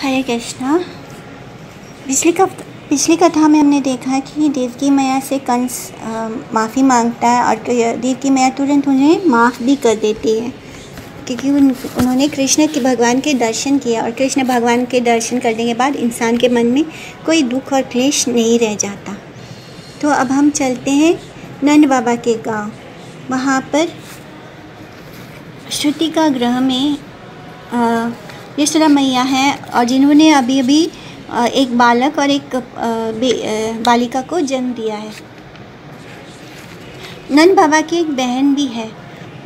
हरे कृष्णा। पिछली कथा में हमने देखा कि देवकी मैया से कंस माफ़ी मांगता है और देवकी मैया तुरंत उन्हें माफ़ भी कर देती है, क्योंकि उन्होंने कृष्ण के भगवान के दर्शन किया और कृष्ण भगवान के दर्शन करने के बाद इंसान के मन में कोई दुख और क्लेश नहीं रह जाता। तो अब हम चलते हैं नंद बाबा के गांव। वहाँ पर श्रुति का ग्रह में यशोदा मैया हैं और जिन्होंने अभी एक बालक और एक बालिका को जन्म दिया है। नंद बाबा की एक बहन भी है।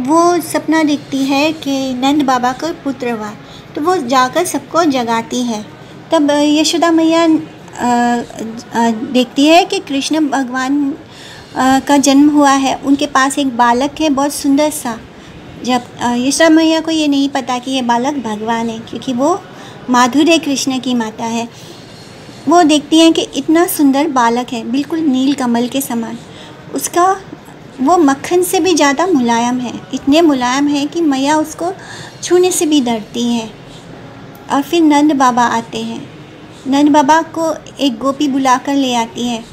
वो सपना देखती है कि नंद बाबा का पुत्र हुआ, तो वो जाकर सबको जगाती है। तब यशोदा मैया देखती है कि कृष्ण भगवान का जन्म हुआ है। उनके पास एक बालक है, बहुत सुंदर सा। जब यशोदा मैया को ये नहीं पता कि ये बालक भगवान है, क्योंकि वो माधुर्य कृष्ण की माता है। वो देखती हैं कि इतना सुंदर बालक है, बिल्कुल नील कमल के समान। उसका वो मक्खन से भी ज़्यादा मुलायम है, इतने मुलायम है कि मैया उसको छूने से भी डरती हैं। और फिर नंद बाबा आते हैं। नंद बाबा को एक गोपी बुला कर ले आती है।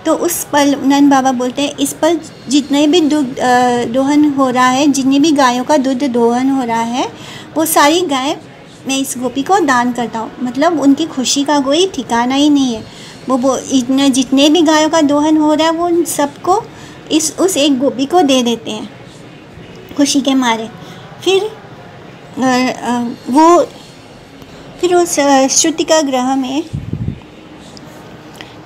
तो उस पल नंद बाबा बोलते हैं, इस पल जितने भी दूध दोहन हो रहा है, जितनी भी गायों का दूध दोहन हो रहा है, वो सारी गाय मैं इस गोपी को दान करता हूँ। मतलब उनकी खुशी का कोई ठिकाना ही नहीं है। वो इतने जितने भी गायों का दोहन हो रहा है, वो उन सबको उस एक गोपी को दे देते हैं खुशी के मारे। फिर उस श्रुति का ग्रह में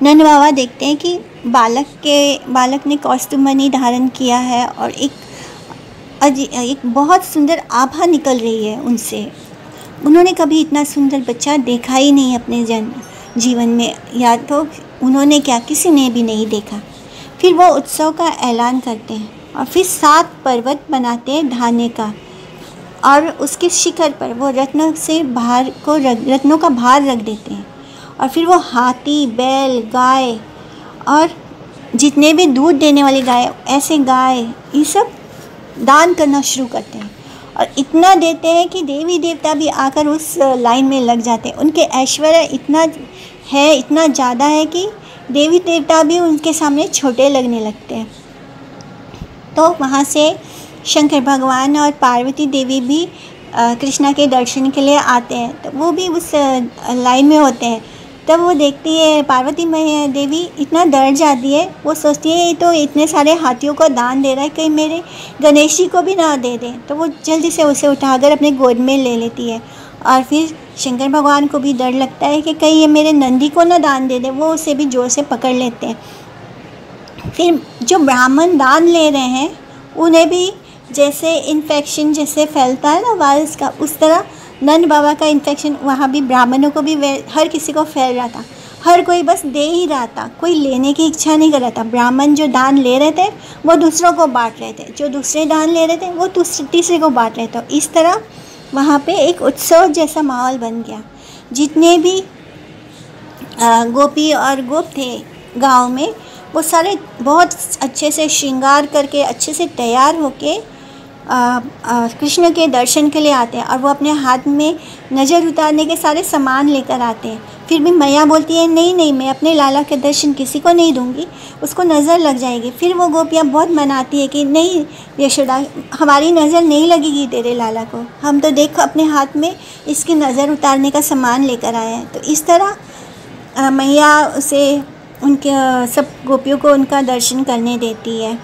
नंद बाबा देखते हैं कि बालक ने कौस्तुभमणि धारण किया है और एक बहुत सुंदर आभा निकल रही है उनसे। उन्होंने कभी इतना सुंदर बच्चा देखा ही नहीं अपने जीवन में, या तो उन्होंने क्या, किसी ने भी नहीं देखा। फिर वो उत्सव का ऐलान करते हैं और फिर 7 पर्वत बनाते हैं धान्य का, और उसके शिखर पर वो रत्नों का भार रख देते हैं। और फिर वो हाथी, बैल, गाय और जितने भी दूध देने वाली गाय, ये सब दान करना शुरू करते हैं। और इतना देते हैं कि देवी देवता भी आकर उस लाइन में लग जाते हैं। उनके ऐश्वर्य इतना ज़्यादा है कि देवी देवता भी उनके सामने छोटे लगने लगते हैं। तो वहाँ से शंकर भगवान और पार्वती देवी भी कृष्णा के दर्शन के लिए आते हैं। तो वो भी उस लाइन में होते हैं। तब वो देखती है, पार्वती देवी इतना डर जाती है। वो सोचती है, ये तो इतने सारे हाथियों को दान दे रहा है, कहीं मेरे गणेश जी को भी ना दे दे। तो वो जल्दी से उसे उठाकर अपने गोद में ले लेती है। और फिर शंकर भगवान को भी डर लगता है कि कहीं ये मेरे नंदी को ना दान दे दे। वो उसे भी जोर से पकड़ लेते हैं। फिर जो ब्राह्मण दान ले रहे हैं, उन्हें भी जैसे इन्फेक्शन जैसे फैलता है ना वायरस का, उस तरह नंद बाबा का इन्फेक्शन वहाँ भी ब्राह्मणों को भी हर किसी को फैल रहा था। हर कोई बस दे ही रहा था, कोई लेने की इच्छा नहीं कर रहा था। ब्राह्मण जो दान ले रहे थे वो दूसरों को बांट रहे थे, जो दूसरे दान ले रहे थे वो तीसरे को बांट रहे थे। इस तरह वहाँ पे एक उत्सव जैसा माहौल बन गया। जितने भी गोपी और गोप थे गांव में, वो सारे बहुत अच्छे से श्रृंगार करके अच्छे से तैयार होके कृष्ण के दर्शन के लिए आते हैं। और वो अपने हाथ में नज़र उतारने के सारे सामान लेकर आते हैं। फिर भी मैया बोलती है, नहीं, मैं अपने लाला के दर्शन किसी को नहीं दूंगी, उसको नज़र लग जाएगी। फिर वो गोपियाँ बहुत मनाती है कि नहीं यशोदा, हमारी नज़र नहीं लगेगी तेरे लाला को, हम तो देख अपने हाथ में इसकी नज़र उतारने का सामान लेकर आए हैं। तो इस तरह मैया उसे उनके सब गोपियों को उनका दर्शन करने देती है।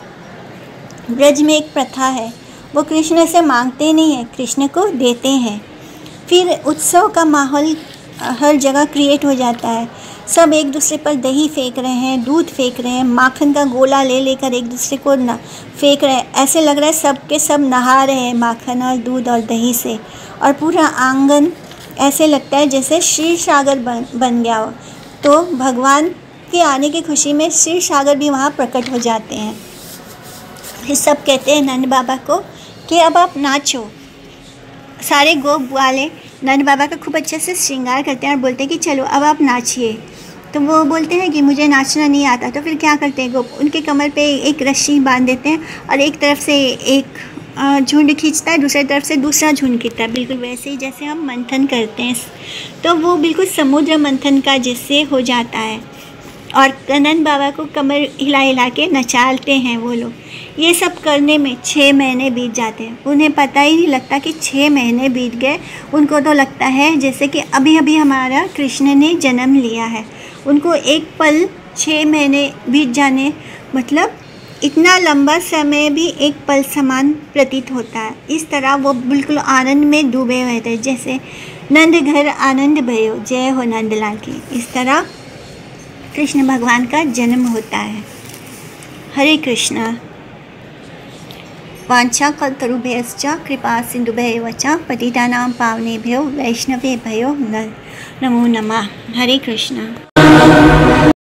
ब्रज में एक प्रथा है, वो कृष्ण से मांगते नहीं हैं, कृष्ण को देते हैं। फिर उत्सव का माहौल हर जगह क्रिएट हो जाता है। सब एक दूसरे पर दही फेंक रहे हैं, दूध फेंक रहे हैं, माखन का गोला लेकर एक दूसरे को फेंक रहे हैं। ऐसे लग रहा है सब के सब नहा रहे हैं माखन और दूध और दही से। और पूरा आंगन ऐसे लगता है जैसे क्षीर सागर बन गया हो। तो भगवान के आने की खुशी में क्षीर सागर भी वहाँ प्रकट हो जाते हैं। फिर सब कहते हैं नंद बाबा को कि अब आप नाचो। सारे गोप वाले नंद बाबा का खूब अच्छे से श्रृंगार करते हैं और बोलते हैं कि चलो अब आप नाचिए। तो वो बोलते हैं कि मुझे नाचना नहीं आता। तो फिर क्या करते हैं गोप, उनके कमर पे एक रस्सी बांध देते हैं और एक तरफ से एक झुंड खींचता है, दूसरी तरफ से दूसरा झुंड खींचता है, बिल्कुल वैसे ही जैसे हम मंथन करते हैं, तो वो बिल्कुल समुद्र मंथन का जैसे हो जाता है। और कनन बाबा को कमर हिला हिला के नचाते हैं वो लोग। ये सब करने में 6 महीने बीत जाते हैं, उन्हें पता ही नहीं लगता कि 6 महीने बीत गए। उनको तो लगता है जैसे कि अभी अभी हमारा कृष्ण ने जन्म लिया है। उनको एक पल 6 महीने बीत जाने मतलब इतना लंबा समय भी एक पल समान प्रतीत होता है। इस तरह वो बिल्कुल आनंद में डूबे हुए थे, जैसे नंद घर आनंद भयो, जय हो नंदलाल की। इस तरह कृष्ण भगवान का जन्म होता है। हरे कृष्णा। वांछा कल्पतरुभ्यश्च कृपा सिंधुभ्येव च पतितानां पावनेभ्यो वैष्णवेभ्यो नमो नमः। हरे कृष्णा।